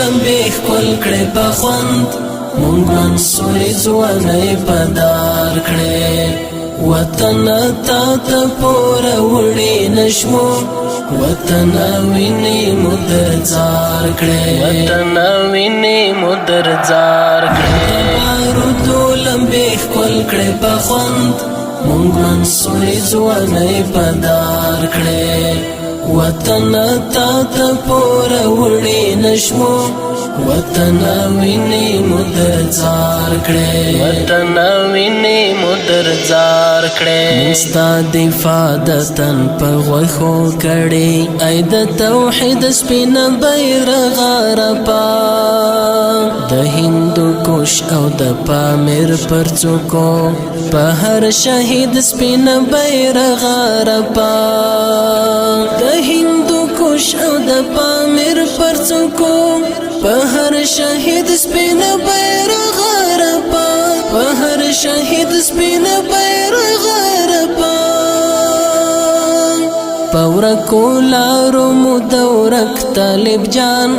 لمبې ښکل کړې په خوند مونږ منصورې ځوانۍ په دار کړې وطن تا ته پوره وړې نشمو وطن وینې مو درځار کړې وطن وینې مو درځار کړې بارودو لمبې ښکل کړې په خوند مونږ منصورې ځوانۍ په دار کړې وطن تا ته پوره وړې نشمو وطن وینې مو درځار کړې وطن وینې مو درځار کړې ستا دفاع د تن په غوښو کړې ای د توحید سپینه بیرغه رپا د هندو کوش او د پامیر پر څوکو په هر شهید سپینه بیرغه رپا د هندو کوش او د پامیر پر څوکو په هر شهید سپینه بیرغه رپا په هر شهید سپینه بیرغه رپا پورکو لارو مو دورک طالب جان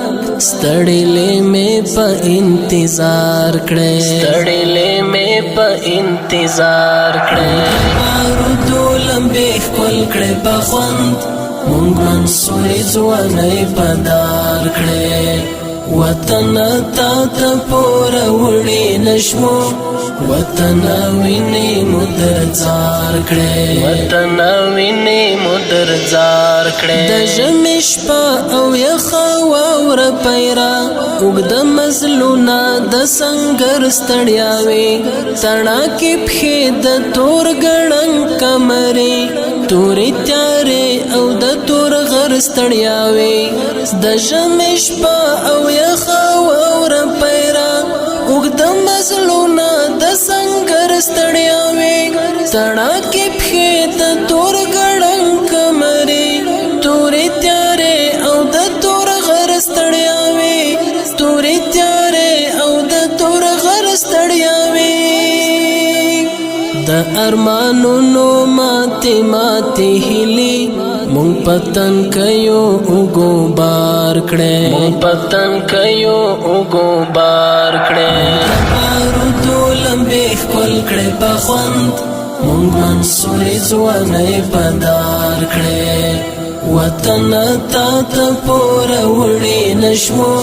ستړلې مې په انتظار کړې ستړلې مې په انتظار کړې بارودو لمبې ښکل کړې په خوند مونږ منصورې ځوانۍ په دار کړې وطن تا ته پوره وړې نشمو وطن وینې مو درځار کړې وطن وینې مو درځار کړې د ژمي شپه او یخه واوره پیرا اوږده مزلونه د سنګر ستړیاوې تڼاکې پښې د تور ګړنګ کمرې تورې تیارې او د تور غر ستړیاوې د ژمي شپه او یخه واوره پیرا اوږده مزلونه د سنګر ستړیاوې تڼاکې پښې د تور ګړنګ کمرې تورې تیارې او د تور غر ستړیاوې تورې تیارې او د تور غر ستړیاوې د ارمانونو ماتې ماتې هیلې مونږ پتن کيو اوګو بار کړې مونږ پتن کيو اوګو بار کړې بارودو لمبې ښکل کړې په خوند مونږ منصورې ځوانۍ په دار کړې وطن تا ته پوره وړې نشمو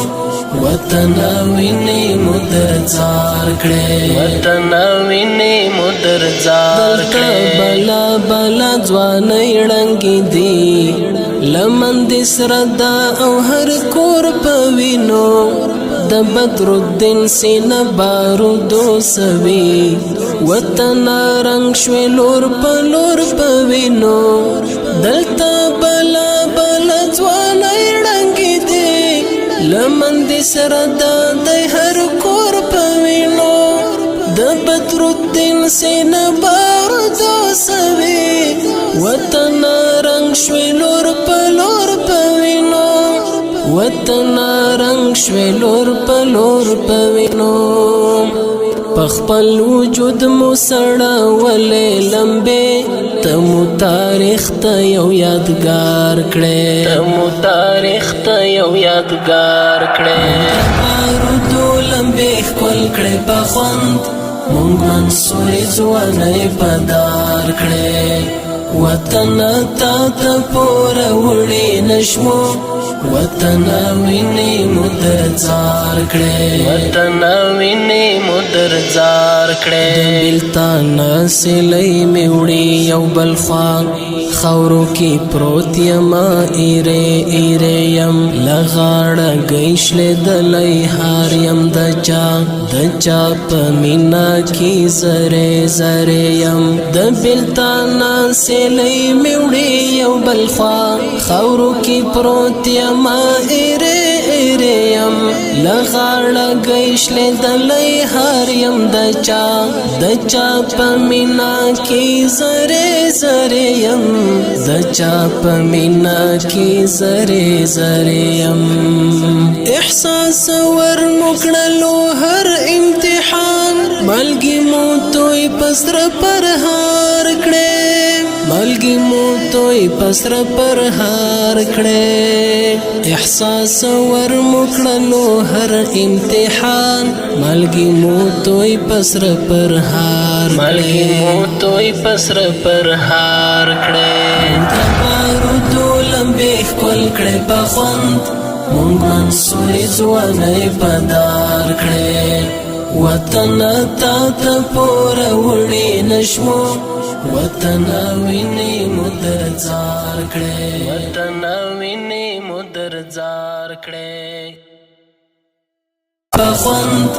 وطن وینې مو درځار کړې وطن وینې مو درځار کړې بلا بلا ځوانۍ ړنګې دي لمن دې سره دا او هر کور په وینو د بدرالدین سینه بارودو سوي وطن رنګ شوې لور په لور په وینو دلته بلا بلا ځوانۍ ړنګې دي لمن دې سره دا د هر کور په وینو د بدرالدین سینه بارودو سوي وطن رنګ شوې لور په لور په وینو وطن رنګ شوې لور په لور په وینو پخپل وجود مو سړولې لمبې ته مو تاریخ ته یو یادګار کړې ته مو تاریخ ته یو یادګار کړې بارودو لمبې ښکل کړې په خوند مونږ منصورې ځوانۍ په دار کړې وطن تا ته پوره وړې نشمو وطن وینې مو درځار کړې وطن وینې مو درځار کړې د بلتان سلۍ مې وړې یو بل خوا خاورو کې پروت یما ایرې ایرې یم له غاړه ګیشلېدلی هار یم د چا په مینا کې زرې زرې یم د بلتان سلۍ مې وړې یو بل خوا خاورو کې پروت یما ایرې ایرې یم له غاړه ګیشلېدلی هار یم د چا په مینا کې زرې زرې یم د چا په مینا کې زرې زرې یم احساس ور مکړلو هر امتحان ملګي مو توی پسر پر هار کړې ملګي مو توي پسر پر هار کړې احساس ور مکړلو هر امتحان ملګي مو توي پسر پر هار ملګي مو توي پسر پر هار کړې تبارو لمبه خپل کړې په خوند مونږ منصوري ځواني پدار کړې وطن تا ته پور وړي نشمو وطن ویني مدر زار کړې وطن ویني مدر زار کړې په خوند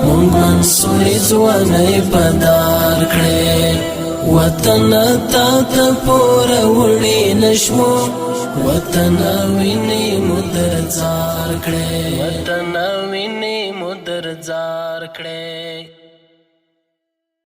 مونږ منصوري ځواني پدار کړې وطن تا ته پور وړي نشمو وطن ویني مدر زار کړې وطن ویني مدر زار کړې